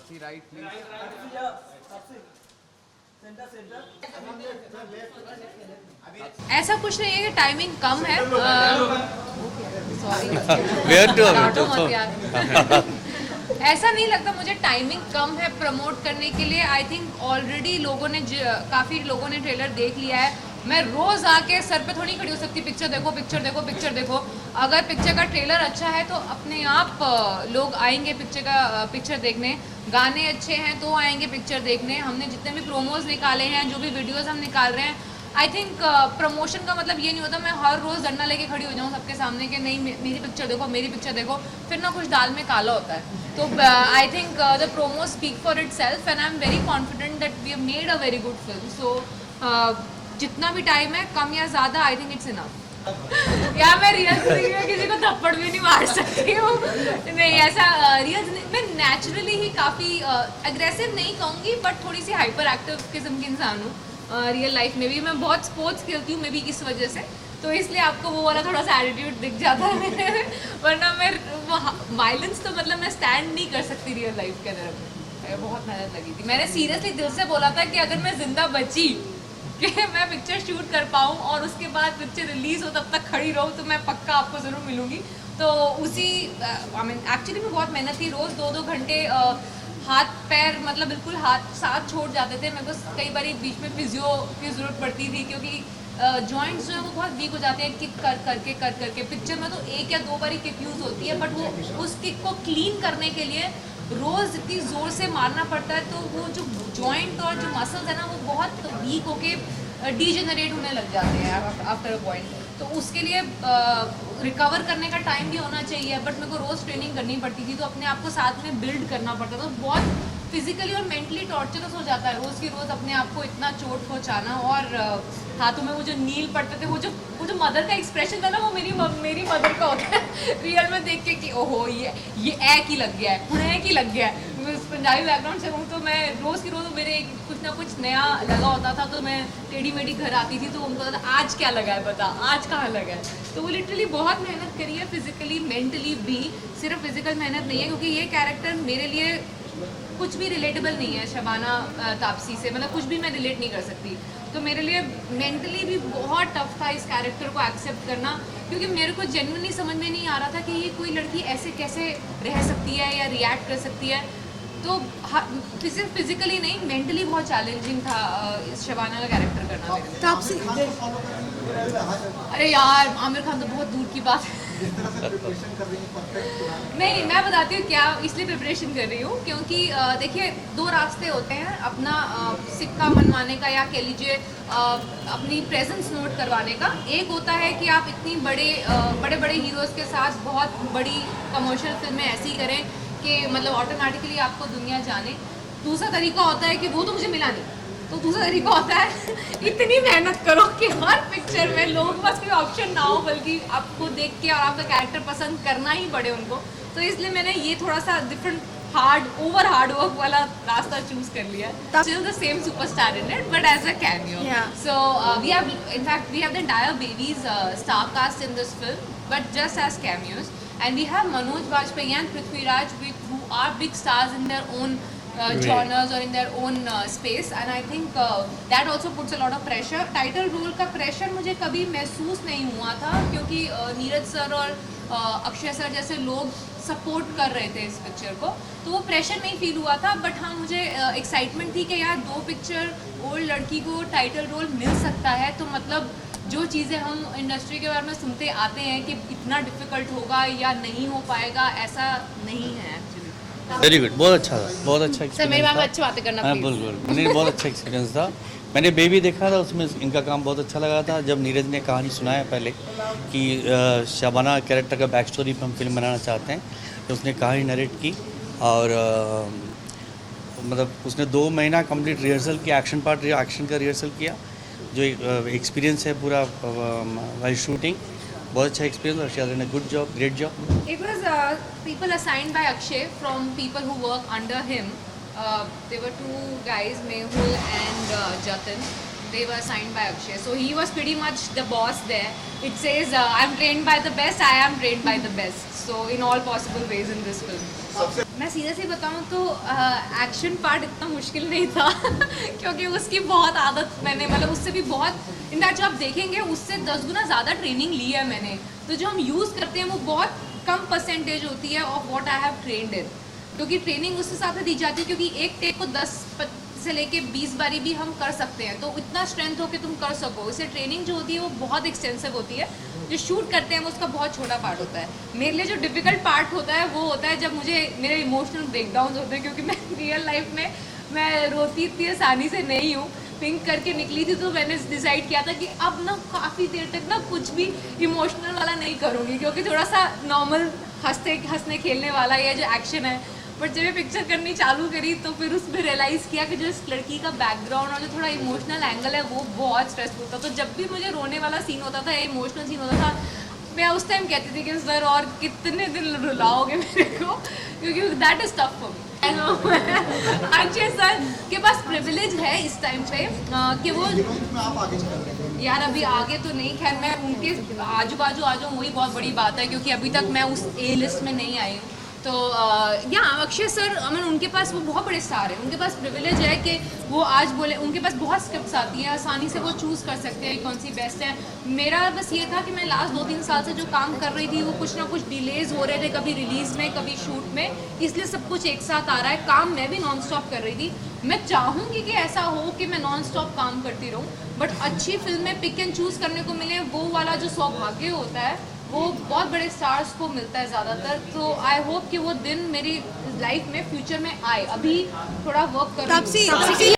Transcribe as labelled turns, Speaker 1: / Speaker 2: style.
Speaker 1: Taapsee right please.
Speaker 2: ऐसा कुछ नहीं है कि टाइमिंग कम है। सॉरी ऐसा नहीं लगता मुझे टाइमिंग कम है प्रमोट करने के लिए। आई थिंक ऑलरेडी काफ़ी लोगों ने ट्रेलर देख लिया है। मैं रोज़ आके सर पे थोड़ी खड़ी हो सकती, पिक्चर देखो पिक्चर देखो पिक्चर देखो। अगर पिक्चर का ट्रेलर अच्छा है तो अपने आप लोग आएंगे पिक्चर देखने। गाने अच्छे हैं तो आएंगे पिक्चर देखने। हमने जितने भी प्रोमोज निकाले हैं, जो भी वीडियोस हम निकाल रहे हैं, आई थिंक प्रमोशन का मतलब ये नहीं होता मैं हर रोज़ डंडा लेके खड़ी हो जाऊँ सबके सामने कि नहीं मेरी पिक्चर देखो मेरी पिक्चर देखो, फिर ना कुछ दाल में काला होता है। तो I think the promo speak for itself and I am very confident that we have made a very good film. So जितना भी टाइम है कम या ज़्यादा आई थिंक इट्स इनफ। या मैं रियल जिंदगी में किसी को थप्पड़ भी नहीं मार सकती हूँ। नहीं ऐसा रियल मैं नेचुरली ही काफ़ी अग्रेसिव नहीं कहूँगी बट थोड़ी सी हाइपर एक्टिव किस्म की इंसान हूँ। रियल लाइफ में भी मैं बहुत स्पोर्ट्स खेलती हूँ, मे बी इस वजह से, तो इसलिए आपको वो वाला थोड़ा सा एटीट्यूड दिख जाता है मेरे। वरना मैं वायलेंस तो मतलब मैं स्टैंड नहीं कर सकती रियल लाइफ के अंदर। बहुत मेहनत लगी थी। मैंने सीरियसली दिल से बोला था कि अगर मैं जिंदा बची कि मैं पिक्चर शूट कर पाऊँ और उसके बाद पिक्चर रिलीज़ हो तब तक खड़ी रहूँ तो मैं पक्का आपको ज़रूर मिलूँगी। तो उसी आई मीन एक्चुअली में बहुत मेहनत थी। रोज़ 2-2 घंटे हाथ पैर मतलब बिल्कुल हाथ साथ छोड़ जाते थे। मेरे को कई बार बीच में फिजियो की ज़रूरत पड़ती थी क्योंकि जॉइंट्स जो है वो बहुत वीक हो जाते हैं किक कर करके। पिक्चर में तो 1 या 2 बार ही किक यूज़ होती है बट वो उस किक को क्लीन करने के लिए रोज़ इतनी ज़ोर से मारना पड़ता है। तो वो जो जॉइंट और जो मसल्स है ना वो बहुत वीक होके डीजेनरेट होने लग जाते हैं आफ्टर अ पॉइंट। तो उसके लिए रिकवर करने का टाइम भी होना चाहिए बट मेरे को रोज़ ट्रेनिंग करनी पड़ती थी तो अपने आप को साथ में बिल्ड करना पड़ता था। तो बहुत फिजिकली और मेंटली टॉर्चरस हो जाता है रोज़ की रोज़ अपने आप को इतना चोट पहुँचाना। और हाथों में वो जो नील पड़ते थे, वो जो मदर का एक्सप्रेशन था ना वो मेरी मदर का होता है रियल में देख के कि ओहो ये ऐ की लग गया है, हुणे की लग गया है। मैं पंजाबी बैकग्राउंड से हूँ तो मैं रोज़ की रोज़ मेरे कुछ ना कुछ नया लगा होता था तो मैं टेढ़ी मेढ़ी घर आती थी तो उनको पता था आज क्या लगा है, बता आज कहाँ लगा है। तो वो लिटरली बहुत मेहनत करी है फिजिकली मेंटली भी, सिर्फ फिजिकल मेहनत नहीं है क्योंकि ये कैरेक्टर मेरे लिए कुछ भी रिलेटेबल नहीं है शबाना तापसी से, मतलब कुछ भी मैं रिलेट नहीं कर सकती। तो मेरे लिए मेंटली भी बहुत टफ था इस कैरेक्टर को एक्सेप्ट करना क्योंकि मेरे को जेन्युइनली समझ में नहीं आ रहा था कि ये कोई लड़की ऐसे कैसे रह सकती है या रिएक्ट कर सकती है। तो सिर्फ फिजिकली नहीं मेंटली बहुत चैलेंजिंग था इस शबाना का कैरेक्टर करना मेरे लिए।
Speaker 3: तापसी
Speaker 2: अरे यार आमिर खान तो बहुत दूर की बात है। नहीं मैं बताती हूँ क्या इसलिए प्रिपरेशन कर रही हूँ क्योंकि देखिए 2 रास्ते होते हैं अपना सिक्का मनवाने का या कह लीजिए अपनी प्रेजेंस नोट करवाने का। एक होता है कि आप इतनी बड़े हीरोज़ के साथ बहुत बड़ी कमर्शियल फिल्में ऐसी करें कि मतलब ऑटोमेटिकली आपको दुनिया जाने। दूसरा तरीका होता है कि वो तो मुझे मिला नहीं, तो दूसरा तरीका होता है इतनी मेहनत करो कि हर पिक्चर में लोगों के पास कोई ऑप्शन ना हो बल्कि आपको देख के और आपका कैरेक्टर पसंद करना ही पड़े उनको। तो इसलिए मैंने ये थोड़ा सा डिफरेंट हार्ड वर्क वाला रास्ता चूज कर लिया। Still the same superstar in it but as a cameo.
Speaker 3: Yeah.
Speaker 2: So we have the entire Babies star cast in this film but just as cameos and we have Manoj Bajpayee and Prithviraj who are big stars in their own genres or in their own space and I think that also puts a lot of pressure. Title role का pressure मुझे कभी महसूस नहीं हुआ था क्योंकि Neeraj sir और Akshay sir जैसे लोग सपोर्ट कर रहे थे इस पिक्चर को तो वो प्रेशर नहीं फील हुआ था। बट हाँ मुझे एक्साइटमेंट थी कि यार 2 पिक्चर ओल्ड लड़की को टाइटल रोल मिल सकता है तो मतलब जो चीज़ें हम इंडस्ट्री के बारे में सुनते आते हैं कि इतना डिफ़िकल्ट होगा या नहीं हो पाएगा, ऐसा नहीं है एक्चुअली।
Speaker 4: वेरी गुड, बहुत अच्छा था, बहुत अच्छा
Speaker 2: सर मेरे बारे में अच्छी बातें करना
Speaker 4: हाँ
Speaker 2: please।
Speaker 4: बिल्कुल, नहीं बहुत अच्छा एक्सपीरियंस था। मैंने बेबी देखा था उसमें इनका काम बहुत अच्छा लगा था। जब नीरज ने कहानी सुनाया पहले कि शबाना कैरेक्टर का बैक स्टोरी पर हम फिल्म बनाना चाहते हैं तो उसने कहानी नरेट की और मतलब उसने 2 महीना कंप्लीट रिहर्सल किया, एक्शन का रिहर्सल किया। जो एक्सपीरियंस है पूरा वाइल शूटिंग बहुत अच्छा एक्सपीरियंस और she has done a good job, great job.
Speaker 2: It was people assigned by Akshay from people who work under him. There were 2 guys, Mehul and Jatin. they were assigned by Akshay. So he was pretty much the boss there. It says, I'm trained by the best, I am trained by the best. So in all possible ways in this film. मैं seriously बताऊँ तो action part इतना मुश्किल नहीं था क्योंकि उसकी बहुत आदत मैंने मतलब उससे भी बहुत इनफैक्ट जो आप देखेंगे उससे 10 गुना ज़्यादा ट्रेनिंग ली है मैंने. तो जो हम यूज़ करते हैं वो बहुत कम परसेंटेज होती है of what I have trained in, क्योंकि ट्रेनिंग उस हिसाब से दी जाती है क्योंकि एक टेक को 10 से लेके 20 बारी भी हम कर सकते हैं, तो इतना स्ट्रेंथ हो कि तुम कर सको. इससे ट्रेनिंग जो होती है वो बहुत एक्सटेंसिव होती है. जो शूट करते हैं वो उसका बहुत छोटा पार्ट होता है. मेरे लिए जो डिफ़िकल्ट पार्ट होता है वो होता है जब मुझे मेरे इमोशनल ब्रेकडाउन होते हैं, क्योंकि मैं रियल लाइफ में मैं रोती इतनी आसानी से नहीं हूँ. पिंक करके निकली थी तो मैंने डिसाइड किया था कि अब ना काफ़ी देर तक ना कुछ भी इमोशनल वाला नहीं करूँगी, क्योंकि थोड़ा सा नॉर्मल हंसने खेलने वाला ये जो एक्शन है. बट जब ये पिक्चर करनी चालू करी तो फिर उसमें रियलाइज़ किया कि जो इस लड़की का बैकग्राउंड और जो थोड़ा इमोशनल एंगल है वो बहुत स्ट्रेसफुल था. तो जब भी मुझे रोने वाला सीन होता था, इमोशनल सीन होता था, मैं उस टाइम कहती थी कि सर और कितने दिन रुलाओगे मेरे को, क्योंकि that is tough for me. Akshay sir के पास प्रिविलेज है इस टाइम पे कि वो यार अभी आगे तो नहीं, खैर मैं उनके आजू बाजू आ जाऊँ वही बहुत बड़ी बात है, क्योंकि अभी तक मैं उस ए लिस्ट में नहीं आई हूँ. तो या अक्षय सर आई उनके पास वो बहुत बड़े स्टार हैं, उनके पास प्रिविलेज है कि वो आज बोले, उनके पास बहुत स्क्रिप्ट्स आती हैं, आसानी से वो चूज़ कर सकते हैं कौन सी बेस्ट है. मेरा बस ये था कि मैं लास्ट 2-3 साल से जो काम कर रही थी वो कुछ ना कुछ डिलेज हो रहे थे, कभी रिलीज़ में कभी शूट में, इसलिए सब कुछ एक साथ आ रहा है. काम मैं भी नॉन स्टॉप कर रही थी. मैं चाहूँगी कि ऐसा हो कि मैं नॉन स्टॉप काम करती रहूँ, बट अच्छी फिल्में पिक एंड चूज़ करने को मिले, वो वाला जो सौभाग्य होता है वो बहुत बड़े स्टार्स को मिलता है ज़्यादातर. तो आई होप कि वो दिन मेरी लाइफ में फ्यूचर में आए. अभी थोड़ा वर्क करूँ.